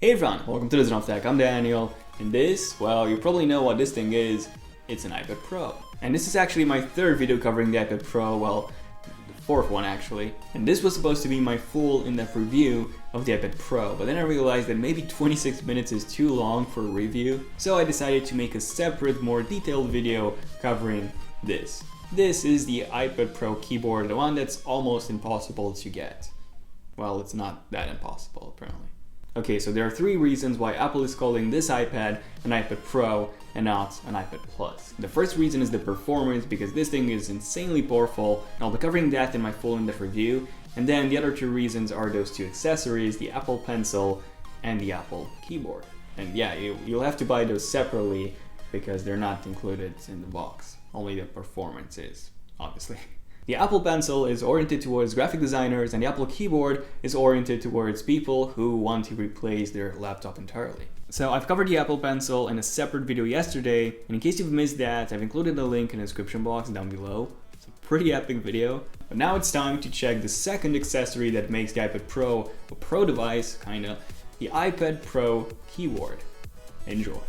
Hey everyone, welcome to the Tech. I'm Daniel, and this, well, you probably know what this thing is. It's an iPad Pro. And this is actually my third video covering the iPad Pro, well, the fourth one actually. And this was supposed to be my full in-depth review of the iPad Pro, but then I realized that maybe 26 minutes is too long for a review, so I decided to make a separate, more detailed video covering this. This is the iPad Pro keyboard, the one that's almost impossible to get. Well, it's not that impossible, apparently. Okay, so there are three reasons why Apple is calling this iPad an iPad Pro and not an iPad Plus. The first reason is the performance, because this thing is insanely powerful, and I'll be covering that in my full in-depth review. And then the other two reasons are those two accessories, the Apple Pencil and the Apple keyboard. And yeah, you'll have to buy those separately because they're not included in the box. Only the performance is, obviously. The Apple Pencil is oriented towards graphic designers, and the Apple keyboard is oriented towards people who want to replace their laptop entirely. So I've covered the Apple Pencil in a separate video yesterday, and in case you've missed that, I've included a link in the description box down below. It's a pretty epic video. But now it's time to check the second accessory that makes the iPad Pro a pro device, kinda, the iPad Pro keyboard. Enjoy.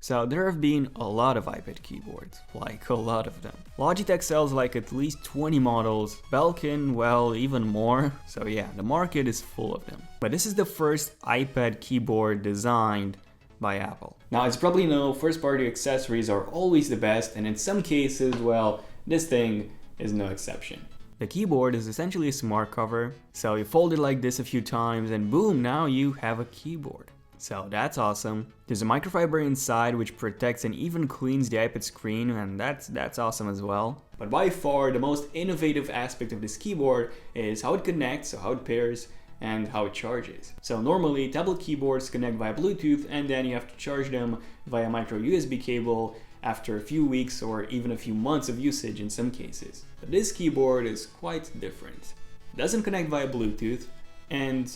So there have been a lot of iPad keyboards, like a lot of them. Logitech sells like at least 20 models, Belkin, well, even more. So yeah, the market is full of them. But this is the first iPad keyboard designed by Apple. Now, as you probably know, first-party accessories are always the best, and in some cases, well, this thing is no exception. The keyboard is essentially a smart cover, so you fold it like this a few times and boom, now you have a keyboard. So that's awesome. There's a microfiber inside which protects and even cleans the iPad screen, and that's awesome as well. But by far the most innovative aspect of this keyboard is how it connects, so how it pairs, and how it charges. So normally tablet keyboards connect via Bluetooth, and then you have to charge them via micro USB cable after a few weeks or even a few months of usage in some cases. But this keyboard is quite different. It doesn't connect via Bluetooth, and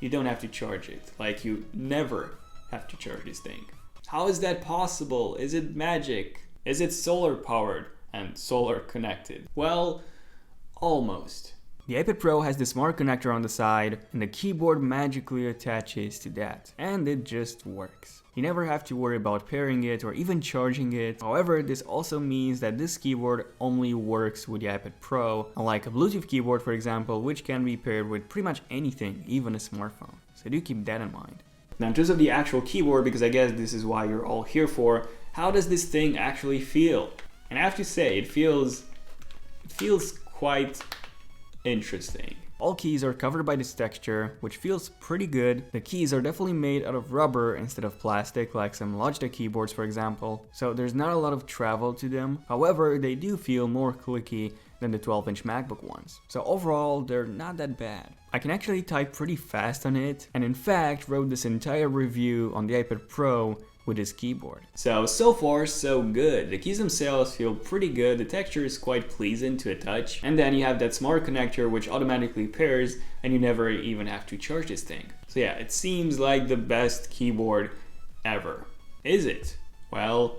you don't have to charge it. Like, you never have to charge this thing. How is that possible? Is it magic? Is it solar powered and solar connected? Well, almost. The iPad Pro has the smart connector on the side, and the keyboard magically attaches to that, and it just works. You never have to worry about pairing it or even charging it. However, this also means that this keyboard only works with the iPad Pro, unlike a Bluetooth keyboard, for example, which can be paired with pretty much anything, even a smartphone. So do keep that in mind. Now, in terms of the actual keyboard, because I guess this is why you're all here for, how does this thing actually feel? And I have to say, it feels quite interesting. All keys are covered by this texture, which feels pretty good. The keys are definitely made out of rubber instead of plastic, like some Logitech keyboards, for example. So there's not a lot of travel to them. However, they do feel more clicky than the 12-inch MacBook ones. So overall, they're not that bad. I can actually type pretty fast on it, and in fact, wrote this entire review on the iPad Pro with this keyboard. So far, so good. The keys themselves feel pretty good, the texture is quite pleasant to a touch, and then you have that smart connector which automatically pairs, and you never even have to charge this thing. So yeah, it seems like the best keyboard ever. Is it? Well,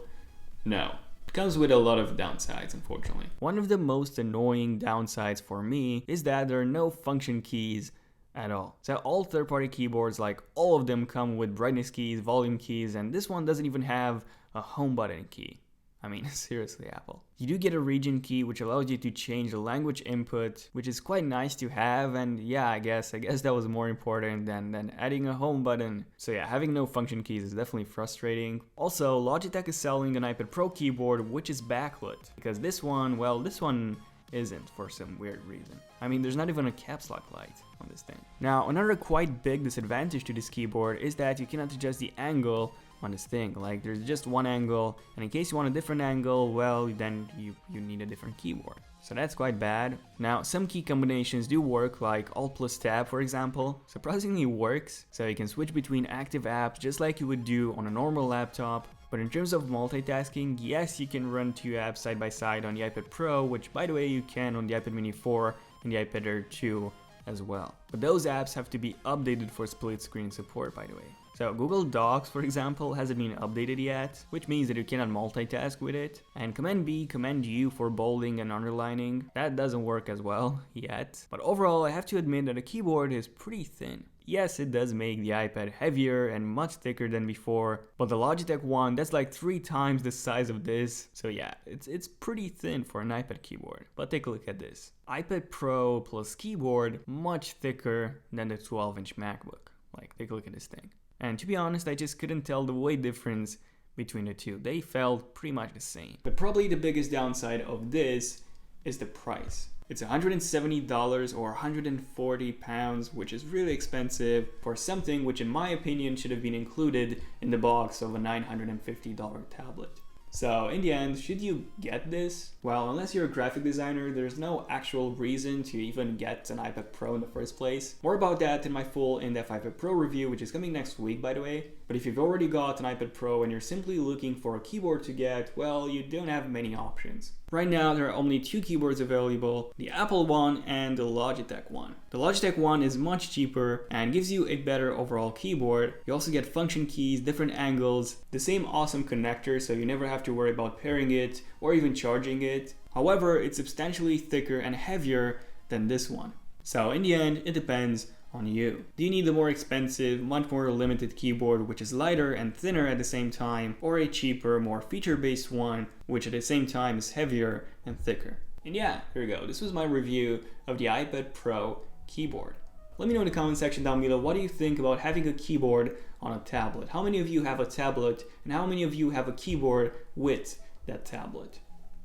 no. It comes with a lot of downsides, unfortunately. One of the most annoying downsides for me is that there are no function keys at all. So all third-party keyboards, like all of them, come with brightness keys, volume keys, and this one doesn't even have a home button key. I mean, seriously, Apple. You do get a region key which allows you to change the language input, which is quite nice to have, and yeah, I guess that was more important than adding a home button. So yeah, having no function keys is definitely frustrating. Also, Logitech is selling an iPad Pro keyboard which is backlit, because this one, well, this one isn't for some weird reason. I mean, there's not even a caps lock light on this thing. Now, another quite big disadvantage to this keyboard is that you cannot adjust the angle on this thing. Like, there's just one angle, and in case you want a different angle, well, then you need a different keyboard. So that's quite bad. Now, some key combinations do work, like Alt plus Tab, for example. Surprisingly works, so you can switch between active apps just like you would do on a normal laptop. But in terms of multitasking, yes, you can run two apps side by side on the iPad Pro, which by the way you can on the iPad mini 4 and the iPad Air 2 as well. But those apps have to be updated for split screen support, by the way. So Google Docs, for example, hasn't been updated yet, which means that you cannot multitask with it. And Command B, Command U for bolding and underlining, that doesn't work as well yet. But overall, I have to admit that the keyboard is pretty thin. Yes, it does make the iPad heavier and much thicker than before, but the Logitech one, that's like 3 times the size of this. So yeah, it's pretty thin for an iPad keyboard. But take a look at this. iPad Pro plus keyboard, much thicker than the 12-inch MacBook. Like, take a look at this thing. And to be honest, I just couldn't tell the weight difference between the two. They felt pretty much the same. But probably the biggest downside of this is the price. It's $170 or 140 pounds, which is really expensive for something which in my opinion should have been included in the box of a $950 tablet. So in the end, should you get this? Well, unless you're a graphic designer, there's no actual reason to even get an iPad Pro in the first place. More about that in my full in-depth iPad Pro review, which is coming next week, by the way. But if you've already got an iPad Pro and you're simply looking for a keyboard to get, well, you don't have many options. Right now, there are only 2 keyboards available, the Apple one and the Logitech one. The Logitech one is much cheaper and gives you a better overall keyboard. You also get function keys, different angles, the same awesome connector, so you never have to worry about pairing it or even charging it. However, it's substantially thicker and heavier than this one. So in the end, it depends on you. Do you need a more expensive, much more limited keyboard which is lighter and thinner at the same time, or a cheaper, more feature-based one which at the same time is heavier and thicker? And yeah, here we go. This was my review of the iPad Pro keyboard. Let me know in the comment section down below, what do you think about having a keyboard on a tablet? How many of you have a tablet and how many of you have a keyboard with that tablet?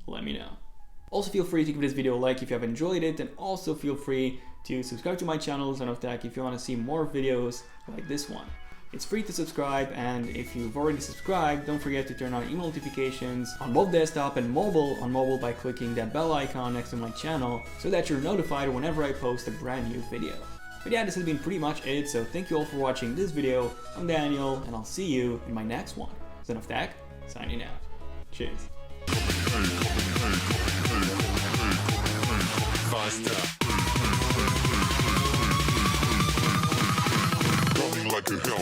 Let me know. Also feel free to give this video a like if you have enjoyed it, and also feel free to subscribe to my channel Son of Tech if you want to see more videos like this one. It's free to subscribe, and if you've already subscribed, don't forget to turn on email notifications on both desktop and mobile. On mobile by clicking that bell icon next to my channel so that you're notified whenever I post a brand new video. But yeah, this has been pretty much it, so thank you all for watching this video. I'm Daniel, and I'll see you in my next one. Son of Tech, signing out. Cheers. Faster. Running like a hell.